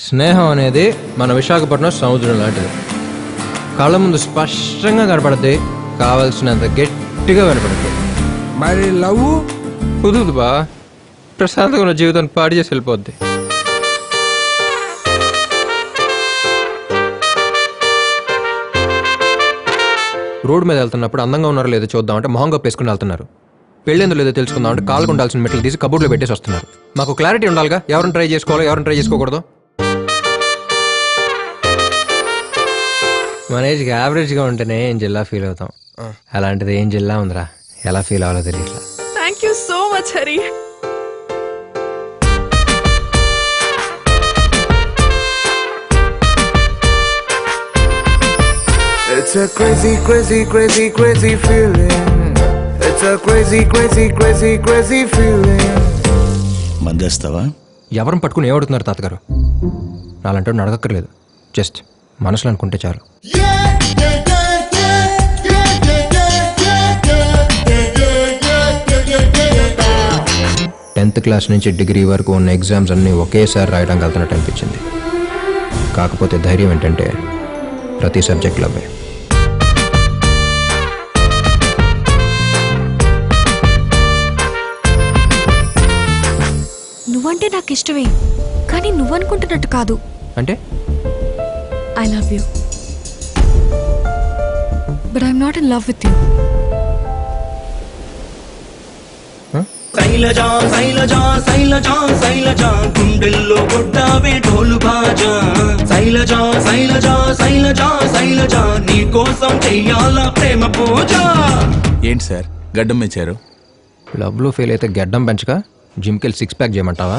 స్నేహం అనేది మన విశాఖపట్నం సముద్రం లాంటిది. కళ్ళ ముందు స్పష్టంగా కనపడుద్ది, కావలసినంత గట్టిగా వినపడుద్ది. మరి లవ్ కుదురుదు బా, ప్రశాంతంగా ఉన్న జీవితాన్ని పాడు చేసి వెళ్ళిపోద్ది. రోడ్డు మీద వెళ్తున్నప్పుడు అందంగా ఉన్నారో లేదో చూద్దామంటే మొహంగా వేసుకుని వెళ్తున్నారు. పెళ్ళేందో లేదో తెలుసుకుందామంటే కాళ్ళకు ఉండాల్సిన మెట్లు తీసి కబోర్డ్లో పెట్టేసి వస్తున్నారు. మాకు క్లారిటీ ఉండాలిగా, ఎవరిని ట్రై చేసుకోవాలో ఎవరిని ట్రై చేసుకోకూడదు. మన ఏజ్కి యావరేజ్గా ఉంటేనే ఏం జిల్లా ఫీల్ అవుతాం. అలాంటిది ఏం జిల్లా ఉందిరా, ఎలా ఫీల్ అవ్వాలో తెలియట్లా. Thank you so much Hari. It's a crazy, crazy, crazy, crazy feeling. It's a crazy, crazy, crazy, crazy feeling. మందేస్తావా? ఎవరిని పట్టుకుని ఏమడుతున్నారు తాతగారు? నాలంటే అడగక్కర్లేదు, జస్ట్ మనసులో అనుకుంటే చాలు. 10th క్లాస్ నుంచి డిగ్రీ వరకు ఉన్న ఎగ్జామ్స్ అన్నీ ఒకేసారి రాయడానికి వెళ్తున్నట్టు అనిపించింది. కాకపోతే ధైర్యం ఏంటంటే ప్రతి సబ్జెక్ట్లో అవే. నువ్వంటే నాకు ఇష్టమే, కానీ నువ్వనుకుంటున్నట్టు కాదు. అంటే I love you, but I'm not in love with you. Shailaja Shailaja Shailaja Shailaja గుండెల్లో కొట్టావే ఢోలు బాజా. శైలజా శైలజా శైలజా శైలజా నీ కోసం చెయ్యాల ప్రేమ పూజ. ఏంటి సార్ గడ్డం మెచ్చారు? లవ్లో ఫెయిల్ అయితే గడ్డం పెంచక జిమ్కి వెళ్ళి 6 ప్యాక్ చేయమంటావా?